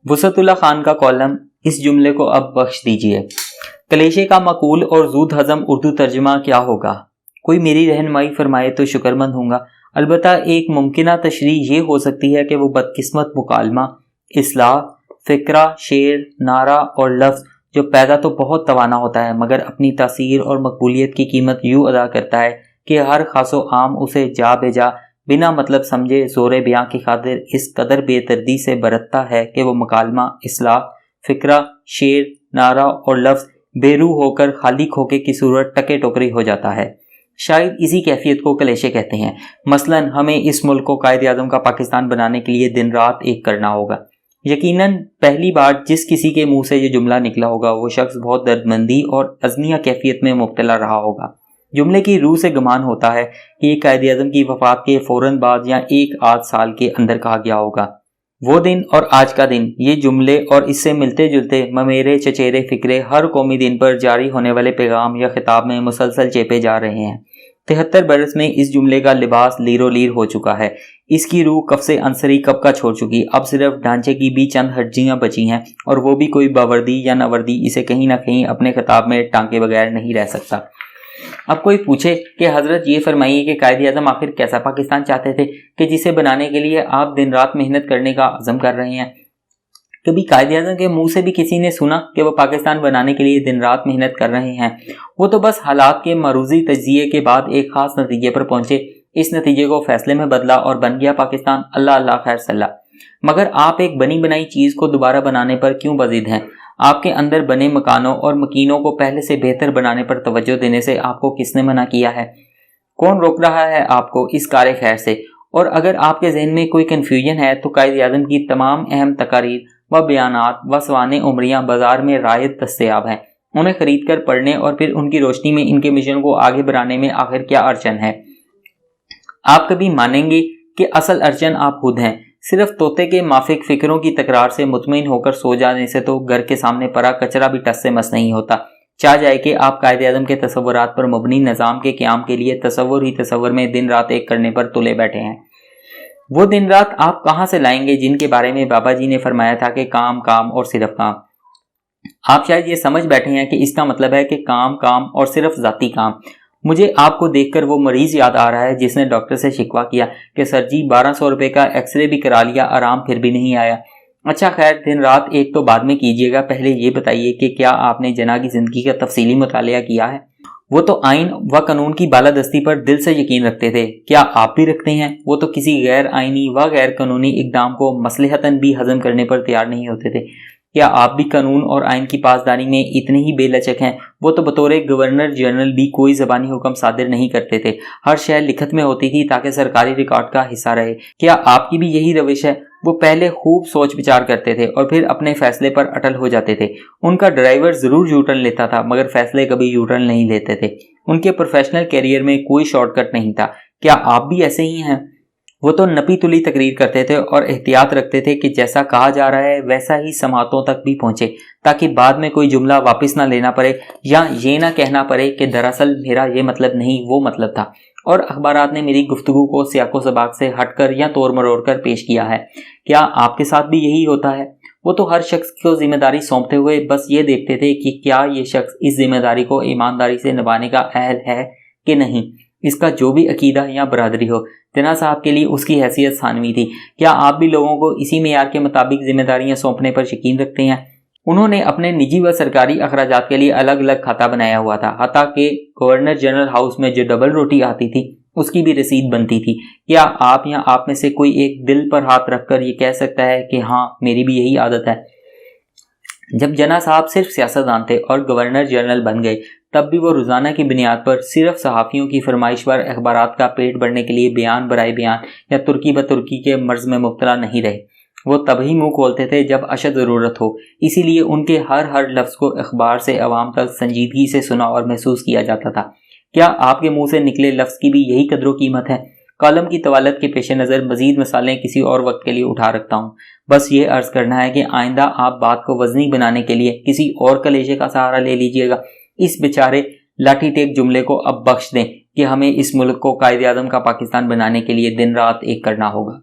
وسعت اللہ خان کا کالم اس جملے کو اب بخش دیجیے۔ کلیشے کا معقول اور زود ہضم اردو ترجمہ کیا ہوگا؟ کوئی میری رہنمائی فرمائے تو شکرمند ہوں گا۔ البتہ ایک ممکنہ تشریح یہ ہو سکتی ہے کہ وہ بدقسمت مکالمہ، اصلاح، فقرہ، شعر، نعرہ اور لفظ جو پیدا تو بہت توانا ہوتا ہے مگر اپنی تاثیر اور مقبولیت کی قیمت یوں ادا کرتا ہے کہ ہر خاص و عام اسے جا بے جا بنا مطلب سمجھے زور بیاں کی خاطر اس قدر بے دردی سے برتتا ہے کہ وہ مکالمہ، اصلاح، فقرہ، شعر، نعرہ اور لفظ بے روح ہو کر خالی کھوکے کی صورت ٹکے ٹوکری ہو جاتا ہے۔ شاید اسی کیفیت کو کلیشے کہتے ہیں۔ مثلاً ہمیں اس ملک کو قائداعظم کا پاکستان بنانے کے لیے دن رات ایک کرنا ہوگا۔ یقیناً پہلی بار جس کسی کے منہ سے یہ جملہ نکلا ہوگا وہ شخص بہت دردمندی اور عزمیہ کیفیت میں مبتلا رہا ہوگا۔ جملے کی روح سے گمان ہوتا ہے کہ یہ قائداعظم کی وفات کے فوراً بعد یا ایک آدھ سال کے اندر کہا گیا ہوگا۔ وہ دن اور آج کا دن، یہ جملے اور اس سے ملتے جلتے ممیرے چچیرے فکرے ہر قومی دن پر جاری ہونے والے پیغام یا خطاب میں مسلسل چیپے جا رہے ہیں۔ 73 برس میں اس جملے کا لباس لیر و لیر ہو چکا ہے، اس کی روح کف سے عنصری کب کا چھوڑ چکی، اب صرف ڈھانچے کی بھی چند ہڈیاں بچی ہیں، اور وہ بھی کوئی باوردی یا ناوردی اسے کہیں نہ کہیں اپنے خطاب میں ٹانکے بغیر نہیں رہ سکتا۔ اب کوئی پوچھے کہ حضرت یہ فرمائیے کہ قائداعظم آخر کیسا پاکستان چاہتے تھے کہ جسے بنانے کے لیے آپ دن رات محنت کرنے کا عزم کر رہے ہیں؟ کبھی قائداعظم کے منہ سے بھی کسی نے سنا کہ وہ پاکستان بنانے کے لیے دن رات محنت کر رہے ہیں؟ وہ تو بس حالات کے معروضی تجزیے کے بعد ایک خاص نتیجے پر پہنچے، اس نتیجے کو فیصلے میں بدلا اور بن گیا پاکستان۔ اللہ اللہ خیر صلاح۔ مگر آپ ایک بنی بنائی چیز کو دوبارہ بنانے پر کیوں بضد ہیں؟ آپ کے اندر بنے مکانوں اور مکینوں کو پہلے سے بہتر بنانے پر توجہ دینے سے آپ کو کس نے منع کیا ہے؟ کون روک رہا ہے آپ کو اس کار خیر سے؟ اور اگر آپ کے ذہن میں کوئی کنفیوژن ہے تو قائداعظم کی تمام اہم تقاریر و بیانات و سوانح عمریاں بازار میں رائج دستیاب ہیں، انہیں خرید کر پڑھنے اور پھر ان کی روشنی میں ان کے مشن کو آگے بڑھانے میں آخر کیا اڑچن ہے؟ آپ کبھی مانیں گے کہ اصل اڑچن آپ خود ہیں؟ صرف طوطے کے مافک فکروں کی تکرار سے مطمئن ہو کر سو جانے سے تو گھر کے سامنے پڑا کچرا بھی ٹس سے مس نہیں ہوتا۔ چاہ جائے کہ آپ قائداعظم کے تصورات پر مبنی نظام کے قیام کے لیے تصور ہی تصور میں دن رات ایک کرنے پر تلے بیٹھے ہیں۔ وہ دن رات آپ کہاں سے لائیں گے جن کے بارے میں بابا جی نے فرمایا تھا کہ کام کام اور صرف کام؟ آپ شاید یہ سمجھ بیٹھے ہیں کہ اس کا مطلب ہے کہ کام کام اور صرف ذاتی کام۔ مجھے آپ کو دیکھ کر وہ مریض یاد آ رہا ہے جس نے ڈاکٹر سے شکوہ کیا کہ سر جی 1200 روپے کا ایکس رے بھی کرا لیا، آرام پھر بھی نہیں آیا۔ اچھا خیر، دن رات ایک تو بعد میں کیجیے گا، پہلے یہ بتائیے کہ کیا آپ نے جناح کی زندگی کا تفصیلی مطالعہ کیا ہے؟ وہ تو آئین و قانون کی بالادستی پر دل سے یقین رکھتے تھے، کیا آپ بھی رکھتے ہیں؟ وہ تو کسی غیر آئینی و غیر قانونی اقدام کو مصلحتاً بھی ہضم کرنے پر تیار نہیں ہوتے تھے۔ کیا آپ بھی قانون اور آئین کی پاسداری میں اتنے ہی بے لچک ہیں؟ وہ تو بطور گورنر جنرل بھی کوئی زبانی حکم صادر نہیں کرتے تھے، ہر شے لکھت میں ہوتی تھی تاکہ سرکاری ریکارڈ کا حصہ رہے۔ کیا آپ کی بھی یہی روش ہے؟ وہ پہلے خوب سوچ بچار کرتے تھے اور پھر اپنے فیصلے پر اٹل ہو جاتے تھے۔ ان کا ڈرائیور ضرور یو ٹرن لیتا تھا مگر فیصلے کبھی یو ٹرن نہیں لیتے تھے۔ ان کے پروفیشنل کیریئر میں کوئی شارٹ کٹ نہیں تھا۔ کیا آپ بھی ایسے ہی ہیں؟ وہ تو نپی تلی تقریر کرتے تھے اور احتیاط رکھتے تھے کہ جیسا کہا جا رہا ہے ویسا ہی سماعتوں تک بھی پہنچے، تاکہ بعد میں کوئی جملہ واپس نہ لینا پڑے یا یہ نہ کہنا پڑے کہ دراصل میرا یہ مطلب نہیں وہ مطلب تھا، اور اخبارات نے میری گفتگو کو سیاق و سباق سے ہٹ کر یا توڑ مروڑ کر پیش کیا ہے۔ کیا آپ کے ساتھ بھی یہی ہوتا ہے؟ وہ تو ہر شخص کو ذمہ داری سونپتے ہوئے بس یہ دیکھتے تھے کہ کیا یہ شخص اس ذمہ داری کو ایمانداری سے نبھانے کا اہل ہے کہ نہیں، اس کا جو بھی عقیدہ یا برادری ہو۔ جناح صاحب کے لیے اس کی حیثیت ثانوی تھی۔ کیا آپ بھی لوگوں کو اسی معیار کے مطابق ذمہ داریاں سونپنے پر یقین رکھتے ہیں؟ انہوں نے اپنے نجی و سرکاری اخراجات کے لیے الگ الگ کھاتا بنایا ہوا تھا، حتیٰ کہ گورنر جنرل ہاؤس میں جو ڈبل روٹی آتی تھی اس کی بھی رسید بنتی تھی۔ کیا آپ یا آپ میں سے کوئی ایک دل پر ہاتھ رکھ کر یہ کہہ سکتا ہے کہ ہاں میری بھی یہی عادت ہے؟ جب جناح صاحب صرف سیاستدان تھے اور گورنر جنرل بن گئے تب بھی وہ روزانہ کی بنیاد پر صرف صحافیوں کی فرمائش پر اخبارات کا پیٹ بھرنے کے لیے بیان برائے بیان یا ترکی بترکی کے مرض میں مبتلا نہیں رہے۔ وہ تبھی منہ کھولتے تھے جب اشد ضرورت ہو، اسی لیے ان کے ہر لفظ کو اخبار سے عوام تک سنجیدگی سے سنا اور محسوس کیا جاتا تھا۔ کیا آپ کے منہ سے نکلے لفظ کی بھی یہی قدر و قیمت ہے؟ کالم کی طوالت کے پیش نظر مزید مثالیں کسی اور وقت کے لیے اٹھا رکھتا ہوں، بس یہ عرض کرنا ہے کہ آئندہ آپ بات کو وزنی بنانے کے لیے کسی اور کلیشے کا سہارا لے لیجئے گا۔ اس بیچارے لاٹھی ٹیک جملے کو اب بخش دیں کہ ہمیں اس ملک کو قائداعظم کا پاکستان بنانے کے لیے دن رات ایک کرنا ہوگا۔